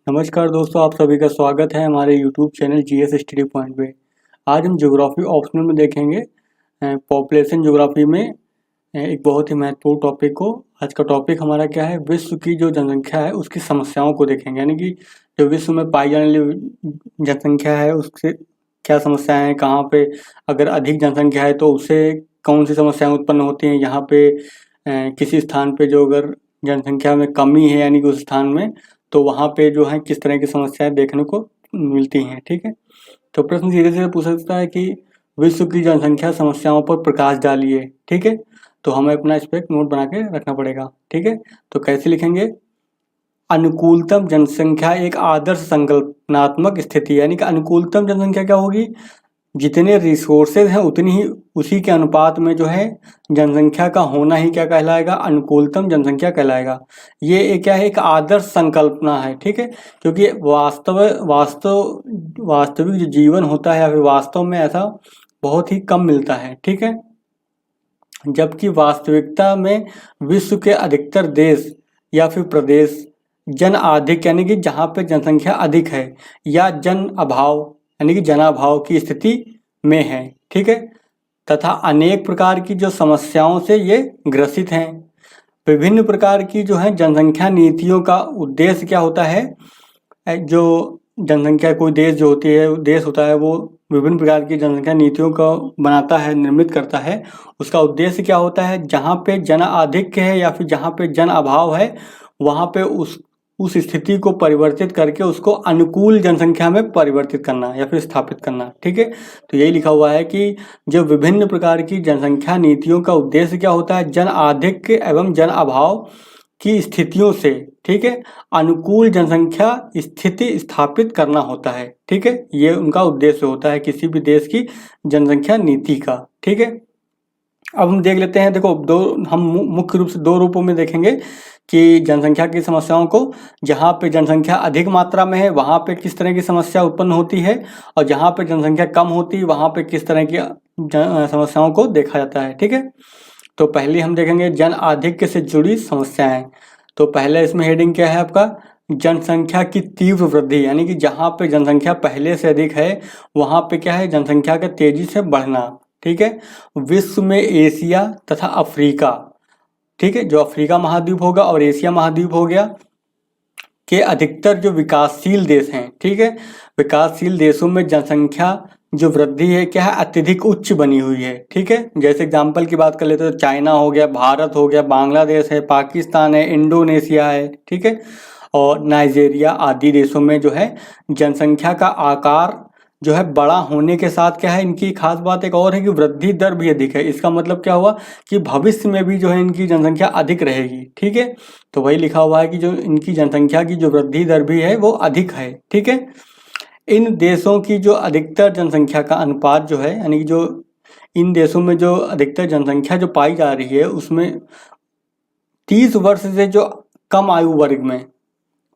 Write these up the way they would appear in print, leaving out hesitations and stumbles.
नमस्कार दोस्तों, आप सभी का स्वागत है हमारे YouTube channel GS study point पे। आज हम ज्योग्राफी ऑप्शनल में देखेंगे पॉपुलेशन ज्योग्राफी में एक बहुत ही महत्वपूर्ण टॉपिक को। आज का टॉपिक हमारा क्या है? विश्व की जो जनसंख्या है उसकी समस्याओं को देखेंगे, यानी कि जो विश्व में पाई जाने वाली जनसंख्या है उससे क्या समस्याएं हैं, कहाँ पे अगर अधिक जनसंख्या है तो उससे कौन सी समस्याएं उत्पन्न होती हैं, यहाँ पे किसी स्थान पे जो अगर जनसंख्या में कमी है यानी कि उस स्थान में, तो वहाँ पे जो है किस तरह की समस्याएं देखने को मिलती हैं। ठीक है, तो प्रश्न सीधे सीधे पूछ सकता है कि विश्व की जनसंख्या समस्याओं पर प्रकाश डालिए। ठीक है, तो हमें अपना इस पर एक नोट बना के रखना पड़ेगा। ठीक है, तो कैसे लिखेंगे? अनुकूलतम जनसंख्या एक आदर्श संकल्पनात्मक स्थिति, यानी कि अनुकूलतम जनसंख्या क्या होगी? जितने रिसोर्सेज हैं उतनी ही उसी के अनुपात में जो है जनसंख्या का होना ही क्या कहलाएगा? अनुकूलतम जनसंख्या कहलाएगा। ये एक क्या है? एक आदर्श संकल्पना है। ठीक है, क्योंकि वास्तविक जो जीवन होता है या फिर वास्तव में ऐसा बहुत ही कम मिलता है। ठीक है, जबकि वास्तविकता में विश्व के अधिकतर देश या फिर प्रदेश जन अधिक यानी कि जहाँ पे जनसंख्या अधिक है या जन अभाव यानी कि जनाभाव की स्थिति में है। ठीक है, तथा अनेक प्रकार की जो समस्याओं से ये ग्रसित हैं। विभिन्न प्रकार की जो है जनसंख्या नीतियों का उद्देश्य क्या होता है? जो जनसंख्या कोई देश जो होती है देश होता है वो विभिन्न प्रकार की जनसंख्या नीतियों को बनाता है, निर्मित करता है। उसका उद्देश्य क्या होता है? जहाँ पे जन आधिक्य है या फिर जहाँ पे जन अभाव है वहाँ पे उस स्थिति को परिवर्तित करके उसको अनुकूल जनसंख्या में परिवर्तित करना या फिर स्थापित करना। ठीक है, तो यही लिखा हुआ है कि जो विभिन्न प्रकार की जनसंख्या नीतियों का उद्देश्य क्या होता है? जन आधिक्य एवं जन अभाव की स्थितियों से, ठीक है, अनुकूल जनसंख्या स्थिति स्थापित करना होता है। ठीक है, ये उनका उद्देश्य होता है किसी भी देश की जनसंख्या नीति का। ठीक है, अब हम देख लेते हैं। देखो, हम मुख्य रूप से दो रूपों में देखेंगे कि जनसंख्या की समस्याओं को। जहाँ पे जनसंख्या अधिक मात्रा में है वहाँ पे किस तरह की समस्या उत्पन्न होती है, और जहाँ पे जनसंख्या कम होती है वहाँ पे किस तरह की समस्याओं को देखा जाता है। ठीक है, तो पहले हम देखेंगे जन आधिक्य से जुड़ी समस्याएं। तो पहले इसमें हेडिंग क्या है आपका? जनसंख्या की तीव्र वृद्धि, यानी कि जहाँ पे जनसंख्या पहले से अधिक है वहाँ पे क्या है? जनसंख्या का तेजी से बढ़ना। ठीक है, विश्व में एशिया तथा अफ्रीका, ठीक है, जो अफ्रीका महाद्वीप होगा और एशिया महाद्वीप हो गया के अधिकतर जो विकासशील देश हैं, ठीक है, विकासशील देशों में जनसंख्या जो वृद्धि है क्या है? अत्यधिक उच्च बनी हुई है। ठीक है, जैसे एग्जांपल की बात कर लेते तो चाइना हो गया, भारत हो गया, बांग्लादेश है, पाकिस्तान है, इंडोनेशिया है। ठीक है, और नाइजीरिया आदि देशों में जो है जनसंख्या का आकार जो है बड़ा होने के साथ क्या है? इनकी खास बात एक और है कि वृद्धि दर भी अधिक है। इसका मतलब क्या हुआ कि भविष्य में भी जो है इनकी जनसंख्या अधिक रहेगी। ठीक है, तो वही लिखा हुआ है कि जो इनकी जनसंख्या की जो वृद्धि दर भी है वो अधिक है। ठीक है, इन देशों की जो अधिकतर जनसंख्या का अनुपात जो है, यानी कि जो इन देशों में जो अधिकतर जनसंख्या जो पाई जा रही है उसमें 30 वर्ष से जो कम आयु वर्ग में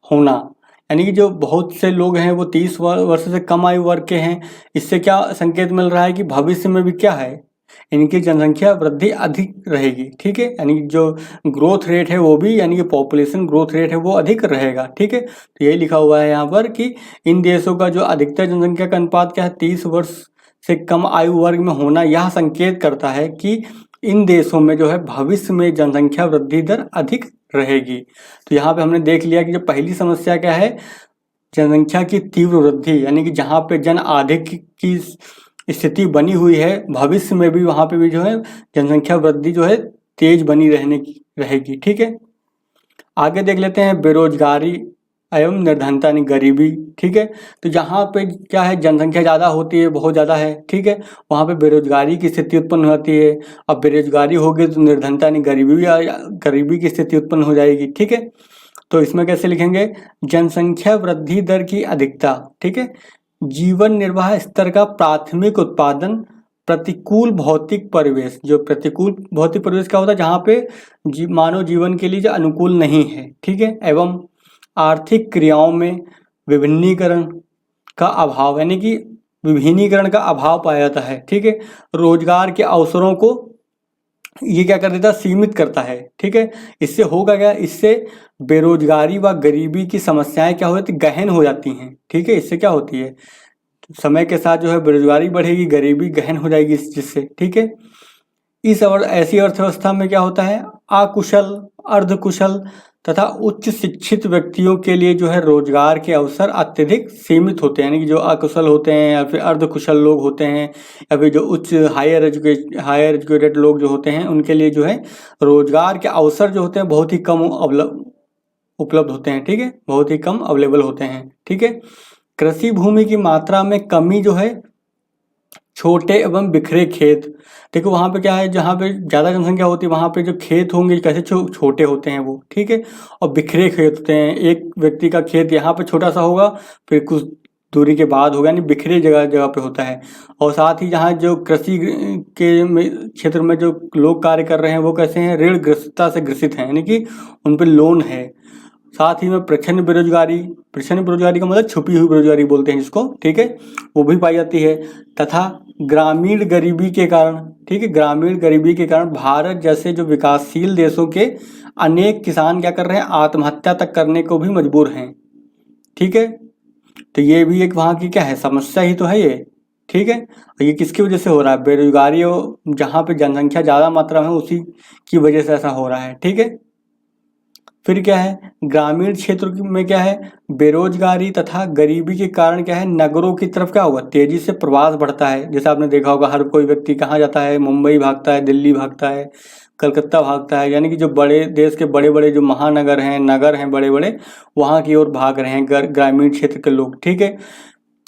होना, यानी कि जो बहुत से लोग हैं वो 30 वर्ष से कम आयु वर्ग के हैं। इससे क्या संकेत मिल रहा है कि भविष्य में भी क्या है? इनकी जनसंख्या वृद्धि अधिक रहेगी। ठीक है, यानी जो ग्रोथ रेट है वो भी, यानी कि पॉपुलेशन ग्रोथ रेट है वो अधिक रहेगा। ठीक है, तो यही लिखा हुआ है यहाँ पर कि इन देशों का जो अधिकतर जनसंख्या का अनुपात क्या है? 30 वर्ष से कम आयु वर्ग में होना। यह संकेत करता है कि इन देशों में जो है भविष्य में जनसंख्या वृद्धि दर अधिक रहेगी। तो यहाँ पे हमने देख लिया कि जो पहली समस्या क्या है? जनसंख्या की तीव्र वृद्धि, यानी कि जहाँ पे जन आधिक्य की स्थिति बनी हुई है भविष्य में भी वहाँ पे भी जो है जनसंख्या वृद्धि जो है तेज बनी रहने की रहेगी। ठीक है, आगे देख लेते हैं बेरोजगारी एवं निर्धनता यानी गरीबी। ठीक है, तो जहाँ पे क्या है? जनसंख्या ज़्यादा होती है, बहुत ज़्यादा है, ठीक है, वहाँ पे बेरोजगारी की स्थिति उत्पन्न होती है। अब बेरोजगारी होगी तो निर्धनता यानी गरीबी की स्थिति उत्पन्न हो जाएगी। ठीक है, तो इसमें कैसे लिखेंगे? जनसंख्या वृद्धि दर की अधिकता, ठीक है, जीवन निर्वाह स्तर का प्राथमिक उत्पादन, प्रतिकूल भौतिक परिवेश। जो प्रतिकूल भौतिक परिवेश क्या होता है? जहाँ पे मानव जीवन के लिए जो अनुकूल नहीं है। ठीक है, एवं आर्थिक क्रियाओं में विभिन्नीकरण का अभाव, यानी कि विभिन्नीकरण का अभाव पाया जाता है। ठीक है, रोजगार के अवसरों को ये क्या कर देता है, सीमित करता है। ठीक है, इससे होगा क्या, इससे बेरोजगारी व गरीबी की समस्याएं क्या हो जाती, गहन हो जाती हैं। ठीक है, इससे क्या होती है, समय के साथ जो है बेरोजगारी बढ़ेगी, गरीबी गहन हो जाएगी जिससे। ठीक है, ऐसी अर्थव्यवस्था में क्या होता है, अकुशल, अर्धकुशल तथा उच्च शिक्षित व्यक्तियों के लिए जो है रोजगार के अवसर अत्यधिक सीमित होते हैं। यानी कि जो अकुशल होते हैं या फिर अर्धकुशल लोग होते हैं या फिर जो उच्च हायर एजुकेटेड लोग जो होते हैं, उनके लिए जो है रोजगार के अवसर जो होते हैं बहुत ही कम उपलब्ध होते हैं। ठीक है, बहुत ही कम अवेलेबल होते हैं। ठीक है, कृषि भूमि की मात्रा में कमी जो है, छोटे एवं बिखरे खेत। देखो वहाँ पे क्या है, जहाँ पे ज़्यादा जनसंख्या होती है वहाँ पे जो खेत होंगे कैसे छोटे होते हैं वो। ठीक है, और बिखरे खेत होते हैं, एक व्यक्ति का खेत यहाँ पे छोटा सा होगा, फिर कुछ दूरी के बाद होगा, यानी बिखरे जगह जगह पे होता है। और साथ ही जहाँ जो कृषि के क्षेत्र में जो लोग कार्य कर रहे हैं वो कैसे हैं, ऋण ग्रस्तता से ग्रसित हैं, यानी कि उन पर लोन है। साथ ही में प्रच्छन्न बेरोजगारी का मतलब छुपी हुई बेरोजगारी बोलते हैं जिसको। ठीक है, वो भी पाई जाती है। तथा ग्रामीण गरीबी के कारण, ठीक है, ग्रामीण गरीबी के कारण भारत जैसे जो विकासशील देशों के अनेक किसान क्या कर रहे हैं, आत्महत्या तक करने को भी मजबूर हैं। ठीक है, तो ये भी एक वहाँ की क्या है, समस्या ही तो है ये। ठीक है, और ये किसकी वजह से हो रहा है, बेरोजगारी, जहाँ पे जनसंख्या ज़्यादा मात्रा में उसी की वजह से ऐसा हो रहा है। ठीक है, फिर क्या है, ग्रामीण क्षेत्र में क्या है, बेरोजगारी तथा गरीबी के कारण क्या है, नगरों की तरफ क्या होगा, तेजी से प्रवास बढ़ता है। जैसे आपने देखा होगा हर कोई व्यक्ति कहाँ जाता है, मुंबई भागता है, दिल्ली भागता है, कलकत्ता भागता है, यानी कि जो बड़े देश के बड़े बड़े जो महानगर हैं, नगर हैं बड़े बड़े, वहाँ की ओर भाग रहे हैं ग्रामीण क्षेत्र के लोग। ठीक है,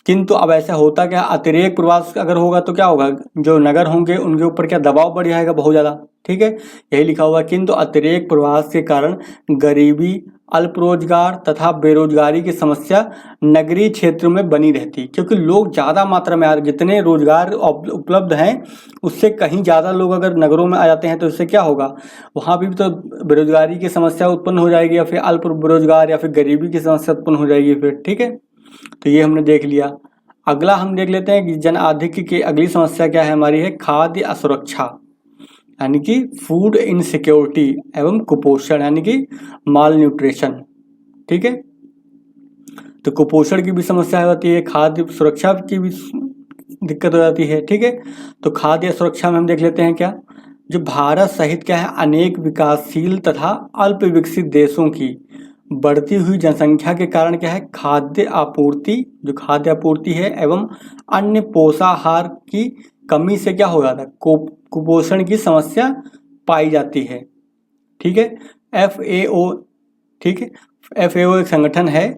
किंतु अब ऐसा होता क्या, अतिरेक प्रवास अगर होगा तो क्या होगा, जो नगर होंगे उनके ऊपर क्या दबाव बढ़ जाएगा बहुत ज़्यादा। ठीक है, यही लिखा हुआ, किंतु अतिरेक प्रवास के कारण गरीबी, अल्प रोजगार तथा बेरोजगारी की समस्या नगरीय क्षेत्र में बनी रहती, क्योंकि लोग ज़्यादा मात्रा में आ रहे, जितने रोजगार उपलब्ध हैं उससे कहीं ज़्यादा लोग अगर नगरों में आ जाते हैं तो इससे क्या होगा, वहाँ भी तो बेरोजगारी की समस्या उत्पन्न हो जाएगी, या फिर अल्प बेरोजगार या फिर गरीबी की समस्या उत्पन्न हो जाएगी फिर। ठीक है, तो ये हमने देख लिया। अगला हम देख लेते हैं कि जन आधिक्य की अगली समस्या क्या है हमारी, है खाद्य असुरक्षा, यानी कि फूड इनसिक्योरिटी एवं कुपोषण, यानी कि माल न्यूट्रिशन। ठीक है, तो कुपोषण की भी समस्या होती है, खाद्य सुरक्षा की भी दिक्कत हो जाती है। ठीक है, तो खाद्य सुरक्षा में हम देख लेते हैं क्या, जो भारत सहित क्या है अनेक विकासशील तथा अल्प विकसित देशों की बढ़ती हुई जनसंख्या के कारण क्या है, जो खाद्य आपूर्ति है एवं अन्य पोषाहार की कमी से क्या हो जाता है, कुपोषण की समस्या पाई जाती है। ठीक है, FAO, ठीक है, FAO एक संगठन है,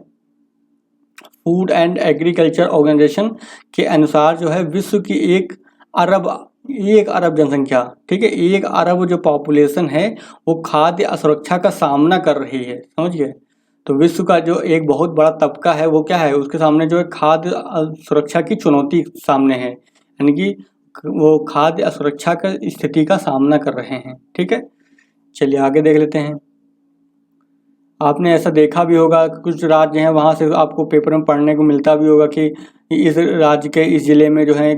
फूड एंड एग्रीकल्चर ऑर्गेनाइजेशन के अनुसार जो है विश्व की 1 अरब जनसंख्या, ठीक है, 1 अरब जो पॉपुलेशन है वो खाद्य असुरक्षा का सामना कर रही है। समझ गए, तो विश्व का जो एक बहुत बड़ा तबका है वो क्या है, उसके सामने जो है खाद्य सुरक्षा की चुनौती सामने है, यानी कि वो खाद्य असुरक्षा का स्थिति का सामना कर रहे हैं। ठीक है, चलिए आगे देख लेते हैं। आपने ऐसा देखा भी होगा कुछ राज्य हैं वहाँ से आपको पेपर में पढ़ने को मिलता भी होगा कि इस राज्य के इस जिले में जो है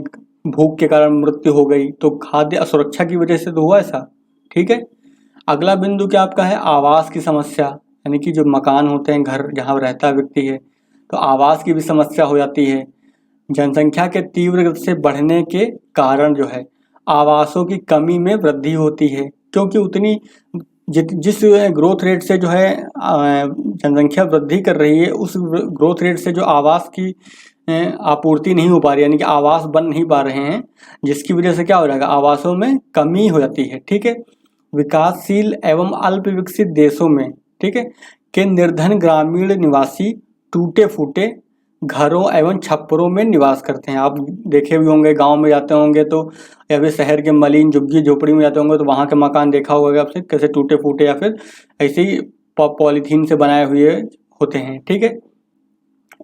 भूख के कारण मृत्यु हो गई, तो खाद्य असुरक्षा की वजह से तो हुआ ऐसा। ठीक है, अगला बिंदु क्या आपका है, आवास की समस्या, यानी कि जो मकान होते हैं, घर जहाँ रहता व्यक्ति है, तो आवास की भी समस्या हो जाती है। जनसंख्या के तीव्र गति से बढ़ने के कारण जो है आवासों की कमी में वृद्धि होती है, क्योंकि उतनी जिस ग्रोथ रेट से जो है जनसंख्या वृद्धि कर रही है, उस ग्रोथ रेट से जो आवास की आपूर्ति नहीं हो पा रही, यानी कि आवास बन नहीं पा रहे हैं, जिसकी वजह से क्या हो जाएगा, आवासों में कमी हो जाती है। ठीक है, विकासशील एवं अल्प विकसित देशों में, ठीक है, के निर्धन ग्रामीण निवासी टूटे फूटे घरों एवं छप्परों में निवास करते हैं। आप देखे भी होंगे, गांव में जाते होंगे तो, या फिर शहर के मलिन झुग्गी झोपड़ी में जाते होंगे तो वहाँ के मकान देखा होगा आपसे, कैसे टूटे फूटे या फिर ऐसे ही पॉलीथीन से बनाए हुए होते हैं। ठीक है,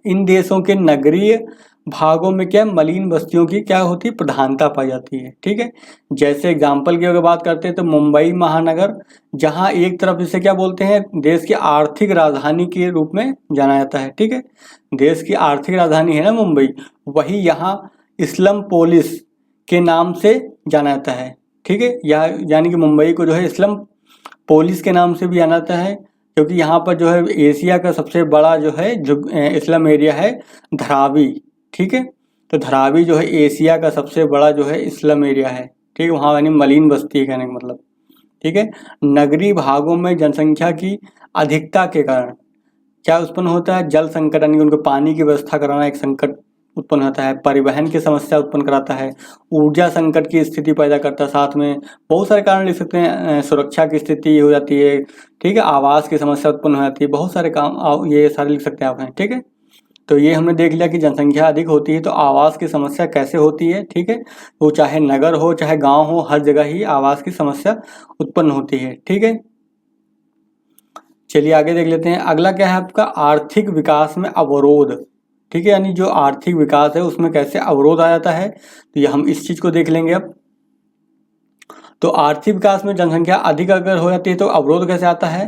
इन देशों के नगरीय भागों में क्या मलिन बस्तियों की क्या होती है, प्रधानता पाई जाती है। ठीक है, जैसे एग्जाम्पल की अगर बात करते हैं तो मुंबई महानगर, जहां एक तरफ इसे क्या बोलते हैं, देश की आर्थिक राजधानी के रूप में जाना जाता है। ठीक है, देश की आर्थिक राजधानी है ना मुंबई, वही यहाँ इस्लाम पोलिस के नाम से जाना जाता है। ठीक है। यानी कि मुंबई को जो है स्लम पोलिस के नाम से भी जाना जाता है, क्योंकि यहाँ पर जो है एशिया का सबसे बड़ा जो है जो स्लम एरिया है धारावी। ठीक है, तो धारावी जो है एशिया का सबसे बड़ा जो है स्लम एरिया है। ठीक है, वहाँ यानी मलिन बस्ती है कहने का मतलब। ठीक है, नगरीय भागों में जनसंख्या की अधिकता के कारण क्या उत्पन्न होता है? जल संकट, यानी कि उनको पानी की व्यवस्था कराना एक संकट उत्पन्न होता है। परिवहन की समस्या उत्पन्न कराता है। ऊर्जा संकट की स्थिति पैदा करता है। साथ में बहुत सारे कारण लिख सकते हैं, सुरक्षा की स्थिति हो जाती है। ठीक है, आवास की समस्या उत्पन्न हो जाती है। बहुत सारे काम ये सारे लिख सकते हैं आप हैं। ठीक है, तो ये हमने देख लिया कि जनसंख्या अधिक होती है तो आवास की समस्या कैसे होती है। ठीक है, वो चाहे नगर हो चाहे गांव हो, हर जगह ही आवास की समस्या उत्पन्न होती है। ठीक है, चलिए आगे देख लेते हैं। अगला क्या है आपका? आर्थिक विकास में अवरोध। ठीक है, यानी जो आर्थिक विकास है उसमें कैसे अवरोध आ जाता है, तो ये हम इस चीज को देख लेंगे अब। तो आर्थिक विकास में जनसंख्या अधिक अगर हो जाती है तो अवरोध कैसे आता है?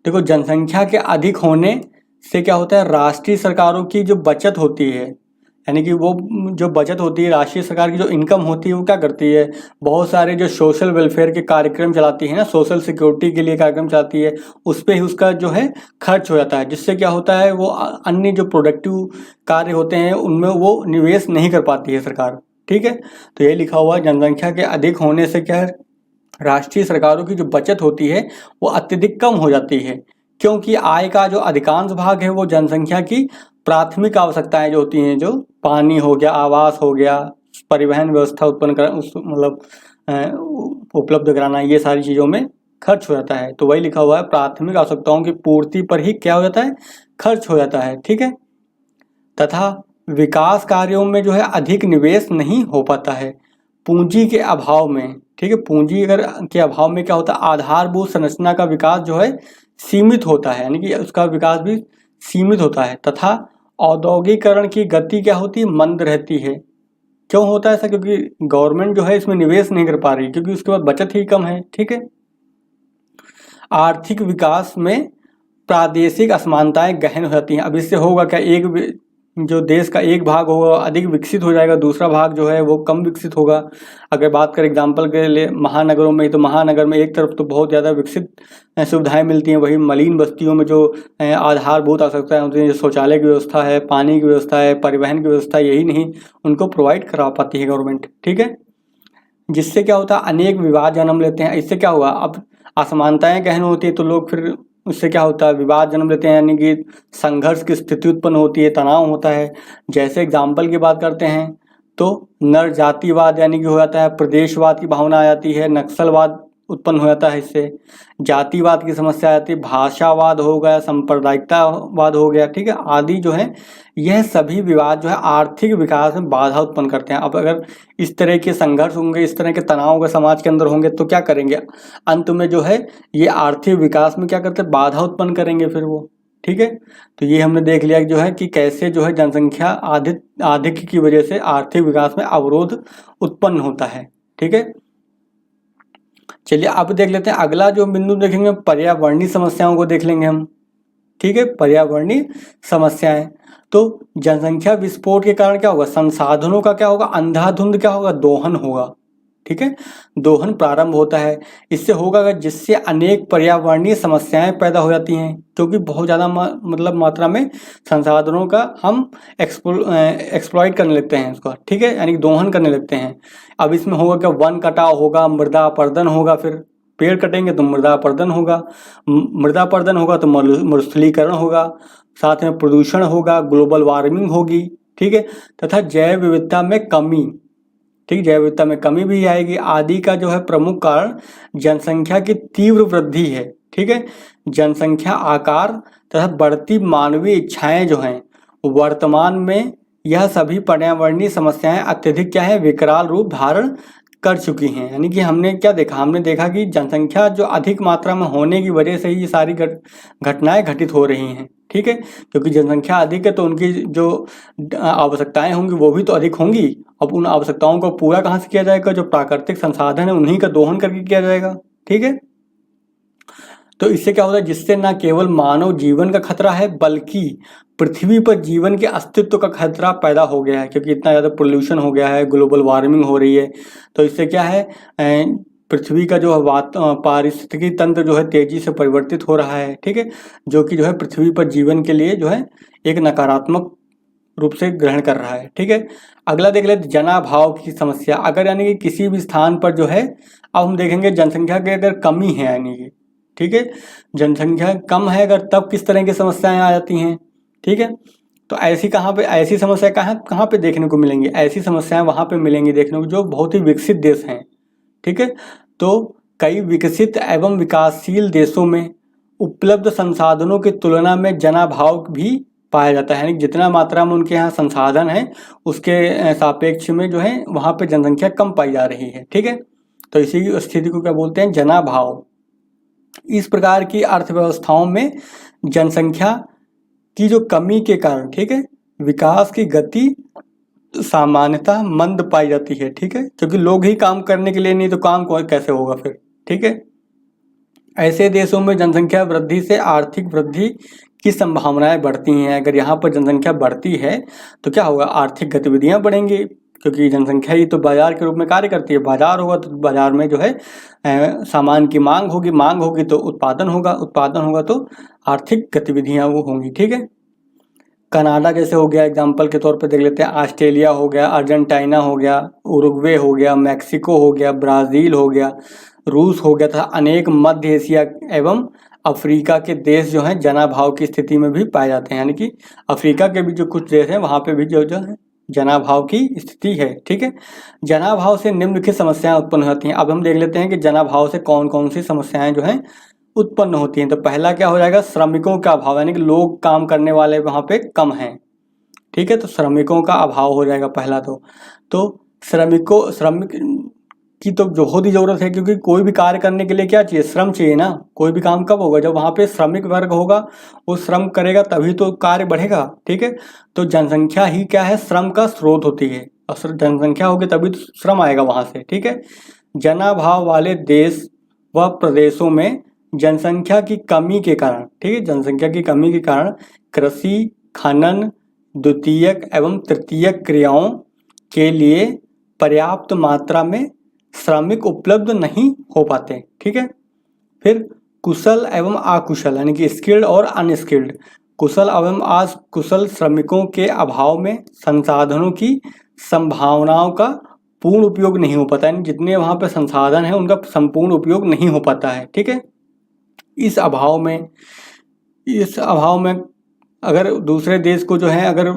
देखो, जनसंख्या के अधिक होने से क्या होता है, राष्ट्रीय सरकारों की जो बचत होती है, यानी कि वो जो बचत होती है राष्ट्रीय सरकार की, जो इनकम होती है वो क्या करती है, बहुत सारे जो सोशल वेलफेयर के कार्यक्रम चलाती है ना, सोशल सिक्योरिटी के लिए कार्यक्रम चलाती है, उस पर ही उसका जो है खर्च हो जाता है। जिससे क्या होता है, वो अन्य जो प्रोडक्टिव कार्य होते हैं उनमें वो निवेश नहीं कर पाती है सरकार। ठीक है, तो ये लिखा हुआ है जनसंख्या के अधिक होने से क्या है, राष्ट्रीय सरकारों की जो बचत होती है वो अत्यधिक कम हो जाती है, क्योंकि आय का जो अधिकांश भाग है वो जनसंख्या की प्राथमिक आवश्यकताएं जो होती हैं, जो पानी हो गया, आवास हो गया, परिवहन व्यवस्था उत्पन्न कर उस मतलब उपलब्ध कराना, ये सारी चीज़ों में खर्च हो जाता है। तो वही लिखा हुआ है, प्राथमिक आवश्यकताओं की पूर्ति पर ही क्या हो जाता है, खर्च हो जाता है। ठीक है, तथा विकास कार्यों में जो है अधिक निवेश नहीं हो पाता है पूंजी के अभाव में। ठीक है, पूंजी अगर के अभाव में क्या होता है, आधारभूत संरचना का विकास जो है सीमित होता है, यानी कि उसका विकास भी सीमित होता है। तथा औद्योगिकरण की गति क्या होती है, मंद रहती है। क्यों होता है ऐसा? क्योंकि गवर्नमेंट जो है इसमें निवेश नहीं कर पा रही, क्योंकि उसके बाद बचत ही कम है। ठीक है, आर्थिक विकास में प्रादेशिक असमानताएं गहन हो जाती हैं। अब इससे होगा क्या, जो देश का एक भाग होगा अधिक विकसित हो जाएगा, दूसरा भाग जो है वो कम विकसित होगा। अगर बात करें एग्जांपल के लिए महानगरों में, तो महानगर में एक तरफ तो बहुत ज़्यादा विकसित सुविधाएं मिलती हैं, वही मलिन बस्तियों में जो आधारभूत आवश्यकताएं होती हैं, जो शौचालय की व्यवस्था है, पानी की व्यवस्था है, परिवहन की व्यवस्था, यही नहीं उनको प्रोवाइड करा पाती है गवर्नमेंट। ठीक है, जिससे क्या होता है, अनेक विवाद जन्म लेते हैं। इससे क्या हुआ, अब असमानताएं गहन होती है तो लोग फिर उससे क्या होता है, विवाद जन्म लेते हैं, यानी कि संघर्ष की स्थिति उत्पन्न होती है, तनाव होता है। जैसे एग्जाम्पल की बात करते हैं तो नर जातिवाद यानी कि हो जाता है, प्रदेशवाद की भावना आ जाती है, नक्सलवाद उत्पन्न हो जाता है इससे, जातिवाद की समस्या आ जाती है, भाषावाद हो गया, सांप्रदायिकतावाद हो गया। ठीक है, आदि जो है यह सभी विवाद जो है आर्थिक विकास में बाधा उत्पन्न करते हैं। अब अगर इस तरह के संघर्ष होंगे, इस तरह के तनाव अगर समाज के अंदर होंगे तो क्या करेंगे, अंत में जो है ये आर्थिक विकास में क्या करते हैं, बाधा उत्पन्न करेंगे फिर वो। ठीक है, तो ये हमने देख लिया जो है कि कैसे जो है जनसंख्या अधिक की वजह से आर्थिक विकास में अवरोध उत्पन्न होता है। ठीक है, चलिए अब देख लेते हैं अगला जो बिंदु देखेंगे, पर्यावरणीय समस्याओं को देख लेंगे हम। ठीक है, पर्यावरणीय समस्याएं, तो जनसंख्या विस्फोट के कारण क्या होगा, संसाधनों का क्या होगा, अंधाधुंध क्या होगा, दोहन होगा। ठीक है, दोहन प्रारंभ होता है। इससे होगा जिससे अनेक पर्यावरणीय समस्याएं पैदा हो जाती हैं, क्योंकि बहुत ज़्यादा मतलब मात्रा में संसाधनों का हम एक्सप्लॉइट करने लगते हैं उसका। ठीक है, यानी दोहन करने लगते हैं। अब इसमें होगा क्या, वन कटाव होगा, मृदा अपरदन होगा, फिर पेड़ कटेंगे तो मृदा अपरदन होगा, मृदा अपरदन होगा तो मरुस्थलीकरण होगा, साथ में प्रदूषण होगा, ग्लोबल वार्मिंग होगी। ठीक है, तथा जैव विविधता में कमी। ठीक, जैव विविधता में कमी भी आएगी। आदि का जो है प्रमुख कारण जनसंख्या की तीव्र वृद्धि है। ठीक है, जनसंख्या आकार तथा बढ़ती मानवीय इच्छाएं जो हैं वर्तमान में, यह सभी पर्यावरणीय समस्याएं अत्यधिक क्या है, विकराल रूप धारण कर चुकी हैं। यानी कि हमने क्या देखा, हमने देखा कि जनसंख्या जो अधिक मात्रा में होने की वजह से ही ये सारी घटनाएं घटित हो रही हैं। ठीक है, क्योंकि जनसंख्या अधिक है तो उनकी जो आवश्यकताएं होंगी वो भी तो अधिक होंगी। अब उन आवश्यकताओं को पूरा कहाँ से किया जाएगा, जो प्राकृतिक संसाधन है उन्हीं का दोहन करके किया जाएगा। ठीक है, तो इससे क्या होता है, जिससे न केवल मानव जीवन का खतरा है बल्कि पृथ्वी पर जीवन के अस्तित्व का खतरा पैदा हो गया है, क्योंकि इतना ज़्यादा पोल्यूशन हो गया है, ग्लोबल वार्मिंग हो रही है। तो इससे क्या है, पृथ्वी का जो है पारिस्थितिकी तंत्र जो है तेजी से परिवर्तित हो रहा है, ठीक है, जो कि जो है पृथ्वी पर जीवन के लिए जो है एक नकारात्मक रूप से ग्रहण कर रहा है, ठीक है। अगला देख लेते जनाभाव की समस्या। अगर यानी कि किसी भी स्थान पर जो है, अब हम देखेंगे जनसंख्या की अगर कमी है यानी कि, ठीक है, जनसंख्या कम है अगर, तब किस तरह की समस्याएं आ जाती हैं, ठीक है। तो ऐसी समस्या कहाँ कहाँ पे देखने को मिलेंगी? ऐसी समस्याएं वहाँ पे मिलेंगी देखने को जो बहुत ही विकसित देश हैं, ठीक है। तो कई विकसित एवं विकासशील देशों में उपलब्ध संसाधनों की तुलना में जनाभाव भी पाया जाता है, यानी जितना मात्रा में उनके यहाँ संसाधन है उसके सापेक्ष में जो है वहाँ पे जनसंख्या कम पाई जा रही है, ठीक है। तो इसी स्थिति को क्या बोलते हैं? जनाभाव। इस प्रकार की अर्थव्यवस्थाओं में जनसंख्या की जो कमी के कारण, ठीक है, विकास की गति सामान्यतः मंद पाई जाती है, ठीक है, क्योंकि लोग ही काम करने के लिए नहीं तो काम कैसे होगा फिर, ठीक है। ऐसे देशों में जनसंख्या वृद्धि से आर्थिक वृद्धि की संभावनाएं बढ़ती हैं। अगर यहाँ पर जनसंख्या बढ़ती है तो क्या होगा? आर्थिक गतिविधियां बढ़ेंगी, क्योंकि जनसंख्या ही तो बाजार के रूप में कार्य करती है। बाजार होगा तो बाजार में जो है सामान की मांग होगी तो उत्पादन होगा तो आर्थिक गतिविधियां वो होंगी, ठीक है। कनाडा जैसे हो गया, एग्जाम्पल के तौर पे देख लेते हैं, ऑस्ट्रेलिया हो गया, अर्जेंटीना हो गया, उरुग्वे हो गया, मैक्सिको हो गया, ब्राज़ील हो गया, रूस हो गया तथा अनेक मध्य एशिया एवं अफ्रीका के देश जो हैं जनाभाव की स्थिति में भी पाए जाते हैं। यानी कि अफ्रीका के भी जो कुछ देश हैं वहाँ पे भी जो है जनाभाव की स्थिति है, ठीक है। जनाभाव से निम्नलिखित समस्याएं उत्पन्न होती हैं। अब हम देख लेते हैं कि जनाभाव से कौन कौन सी समस्याएं जो हैं उत्पन्न होती हैं। तो पहला क्या हो जाएगा? श्रमिकों का अभाव, यानी कि लोग काम करने वाले वहाँ पे कम हैं, ठीक है, तो श्रमिकों का अभाव हो जाएगा पहला। तो श्रमिक की तो बहुत ही ज़रूरत है, क्योंकि कोई भी कार्य करने के लिए क्या चाहिए? श्रम चाहिए ना। कोई भी काम कब होगा? जब वहाँ पे श्रमिक वर्ग होगा, वो श्रम करेगा तभी तो कार्य बढ़ेगा, ठीक है। तो जनसंख्या ही क्या है? श्रम का स्रोत होती है, और जनसंख्या होगी तभी तो श्रम आएगा वहाँ से, ठीक है। जनाभाव वाले देश व प्रदेशों में जनसंख्या की कमी के कारण, ठीक है, जनसंख्या की कमी के कारण कृषि, खनन, द्वितीयक एवं तृतीयक क्रियाओं के लिए पर्याप्त मात्रा में श्रमिक उपलब्ध नहीं हो पाते, ठीक है। फिर कुशल एवं अकुशल, यानी कि स्किल्ड और अनस्किल्ड, कुशल एवं अकुशल श्रमिकों के अभाव में संसाधनों की संभावनाओं का पूर्ण उपयोग नहीं हो पाता, यानी जितने वहाँ पे संसाधन है उनका संपूर्ण उपयोग नहीं हो पाता है, ठीक है। इस अभाव में अगर दूसरे देश को जो है अगर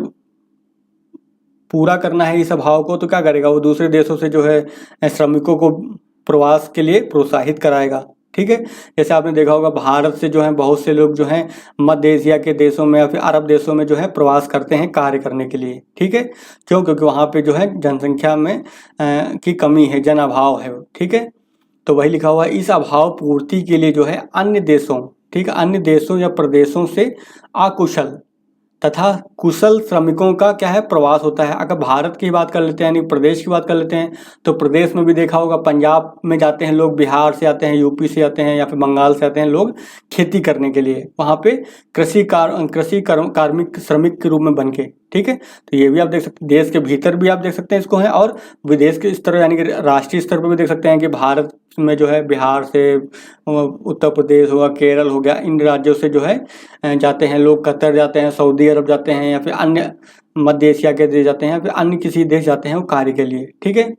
पूरा करना है इस अभाव को, तो क्या करेगा? वो दूसरे देशों से जो है श्रमिकों को प्रवास के लिए प्रोत्साहित कराएगा, ठीक है। जैसे आपने देखा होगा भारत से जो है बहुत से लोग जो हैं मध्य एशिया के देशों में या फिर अरब देशों में जो है प्रवास करते हैं कार्य करने के लिए, ठीक है। क्यों? क्योंकि वहाँ पे जो है जनसंख्या में की कमी है, जन अभाव है, ठीक है। तो वही लिखा हुआ है, इस अभाव पूर्ति के लिए जो है अन्य देशों, ठीक है, अन्य देशों या प्रदेशों से अकुशल तथा कुशल श्रमिकों का क्या है? प्रवास होता है। अगर भारत की बात कर लेते हैं, यानी प्रदेश की बात कर लेते हैं, तो प्रदेश में भी देखा होगा पंजाब में जाते हैं लोग, बिहार से आते हैं, यूपी से आते हैं या फिर बंगाल से आते हैं लोग खेती करने के लिए, वहाँ पे कार्मिक श्रमिक के रूप में बन के, ठीक है। तो ये भी आप देख सकते हैं, देश के भीतर भी आप देख सकते हैं इसको है, और विदेश के स्तर यानी कि राष्ट्रीय स्तर पर भी देख सकते हैं कि भारत में जो है बिहार से, उत्तर प्रदेश हुआ, केरल हो गया, इन राज्यों से जो है जाते हैं लोग, कतर जाते हैं, सऊदी अरब जाते हैं, या फिर अन्य मध्य एशिया के देश जाते हैं, या फिर अन्य किसी देश जाते हैं वो कार्य के लिए, ठीक है।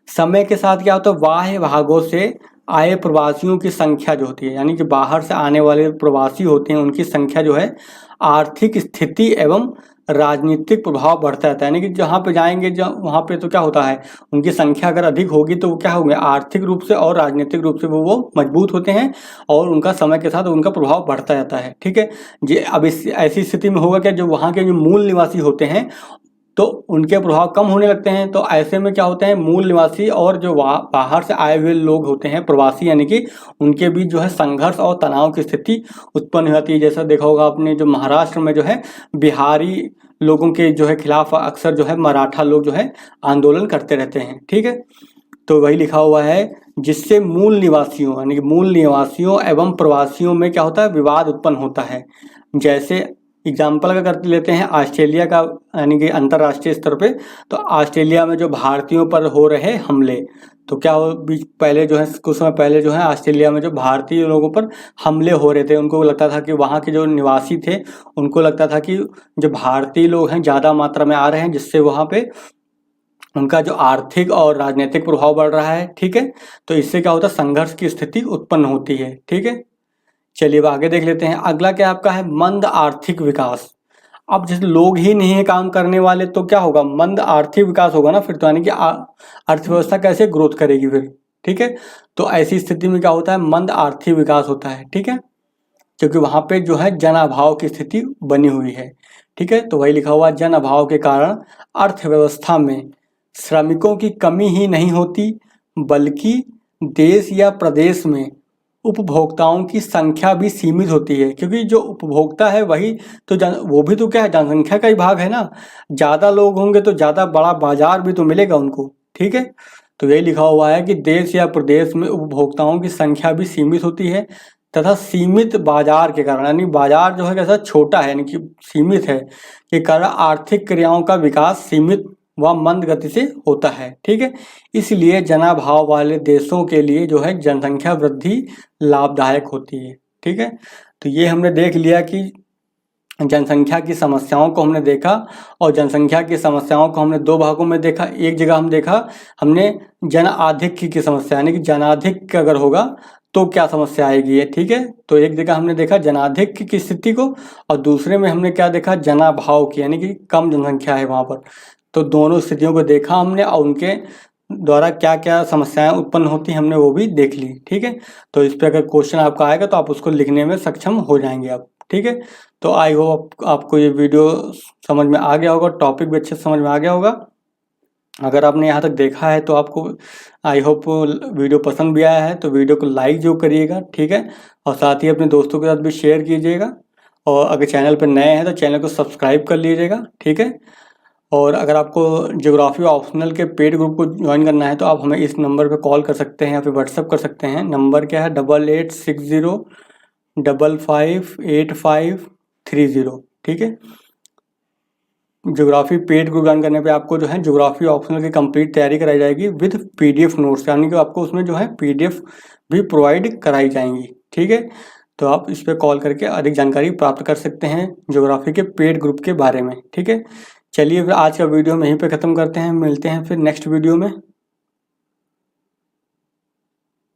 समय के साथ क्या होता है? बाह्य भागों से आए प्रवासियों की संख्या जो होती है, यानी कि बाहर से आने वाले प्रवासी होते हैं, उनकी संख्या जो है आर्थिक स्थिति एवं राजनीतिक प्रभाव बढ़ता रहता है। यानी कि जहाँ पे जाएंगे वहाँ पे तो क्या होता है, उनकी संख्या अगर अधिक होगी तो वो क्या होंगे? आर्थिक रूप से और राजनीतिक रूप से वो मजबूत होते हैं, और उनका समय के साथ उनका प्रभाव बढ़ता जाता है, ठीक है। जी, अब इस ऐसी स्थिति में होगा क्या? जो वहाँ के जो मूल निवासी होते हैं तो उनके प्रभाव कम होने लगते हैं। तो ऐसे में क्या होते हैं? मूल निवासी और जो बाहर से आए हुए लोग होते हैं प्रवासी, यानी कि उनके बीच जो है संघर्ष और तनाव की स्थिति उत्पन्न होती है। जैसा देखा होगा आपने, जो महाराष्ट्र में जो है बिहारी लोगों के जो है खिलाफ अक्सर जो है मराठा लोग जो है आंदोलन करते रहते हैं, ठीक है। तो वही लिखा हुआ है, जिससे मूल निवासियों यानी कि मूल निवासियों एवं प्रवासियों में क्या होता है? विवाद उत्पन्न होता है। जैसे एग्जाम्पल अगर कर लेते हैं ऑस्ट्रेलिया का, यानी कि अंतर्राष्ट्रीय स्तर पे, तो ऑस्ट्रेलिया में जो भारतीयों पर हो रहे हमले, तो क्या वो पहले जो है कुछ समय पहले जो है ऑस्ट्रेलिया में जो भारतीय लोगों पर हमले हो रहे थे, उनको लगता था कि वहाँ के जो निवासी थे उनको लगता था कि जो भारतीय लोग हैं ज़्यादा मात्रा में आ रहे हैं, जिससे वहाँ पे उनका जो आर्थिक और राजनीतिक प्रभाव बढ़ रहा है। ठीक है, तो इससे क्या होता है, संघर्ष की स्थिति उत्पन्न होती है। ठीक है, चलिए अब आगे देख लेते हैं। अगला क्या आपका है, मंद आर्थिक विकास। अब जैसे लोग ही नहीं है काम करने वाले तो क्या होगा, मंद आर्थिक विकास होगा ना फिर तो, यानी कि अर्थव्यवस्था कैसे ग्रोथ करेगी फिर। ठीक है, तो ऐसी स्थिति में क्या होता है, मंद आर्थिक विकास होता है। ठीक है, क्योंकि वहाँ पे जो है जन अभाव की स्थिति बनी हुई है। ठीक है, तो वही लिखा हुआ, जन अभाव के कारण अर्थव्यवस्था में श्रमिकों की कमी ही नहीं होती, बल्कि देश या प्रदेश में उपभोक्ताओं की संख्या भी सीमित होती है। क्योंकि जो उपभोक्ता है वही तो वो भी तो क्या है, जनसंख्या का ही भाग है ना। ज़्यादा लोग होंगे तो ज़्यादा बड़ा बाजार भी तो मिलेगा उनको। ठीक है, तो यही लिखा हुआ है कि देश या प्रदेश में उपभोक्ताओं की संख्या भी सीमित होती है तथा सीमित बाजार के कारण, यानी बाजार जो है कैसा छोटा है, यानी कि सीमित है, के कारण आर्थिक क्रियाओं का विकास सीमित व मंद गति से होता है। ठीक है, इसलिए जनाभाव वाले देशों के लिए जो है जनसंख्या वृद्धि लाभदायक होती है। ठीक है, तो ये हमने देख लिया कि जनसंख्या की समस्याओं को हमने देखा, और जनसंख्या की समस्याओं को हमने दो भागों में देखा। एक जगह हम देखा हमने जन आधिक्य की समस्या, यानी कि जनाधिक्य अगर होगा तो क्या समस्या आएगी है। ठीक है, तो एक जगह हमने देखा जनाधिक्य की स्थिति को, और दूसरे में हमने क्या देखा, जनाभाव की, यानी कि कम जनसंख्या है वहाँ पर। तो दोनों स्थितियों को देखा हमने, और उनके द्वारा क्या क्या समस्याएं उत्पन्न होती हैं हमने वो भी देख ली। ठीक है, तो इस पर अगर क्वेश्चन आपका आएगा तो आप उसको लिखने में सक्षम हो जाएंगे आप। ठीक है, तो आई होप आपको ये वीडियो समझ में आ गया होगा, टॉपिक भी अच्छे से समझ में आ गया होगा। अगर आपने यहाँ तक देखा है तो आपको आई होप वीडियो पसंद भी आया है, तो वीडियो को लाइक जो करिएगा। ठीक है, और साथ ही अपने दोस्तों के साथ भी शेयर कीजिएगा, और अगर चैनल पर नए हैं तो चैनल को सब्सक्राइब कर लीजिएगा। ठीक है, और अगर आपको ज्योग्राफी ऑप्शनल के पेड ग्रुप को ज्वाइन करना है तो आप हमें इस नंबर पे कॉल कर सकते हैं या फिर व्हाट्सअप कर सकते हैं। नंबर क्या है, 8860558530। ठीक है, ज्योग्राफी पेड ग्रुप ज्वाइन करने पे आपको जो है ज्योग्राफी ऑप्शनल की कंप्लीट तैयारी कराई जाएगी विद PDF नोट्स, यानी कि आपको उसमें जो है PDF भी प्रोवाइड कराई जाएंगी। ठीक है, तो आप इस पर कॉल करके अधिक जानकारी प्राप्त कर सकते हैं ज्योग्राफी के पेड ग्रुप के बारे में। ठीक है, चलिए फिर आज का वीडियो हम यहीं पे ख़त्म करते हैं, मिलते हैं फिर नेक्स्ट वीडियो में।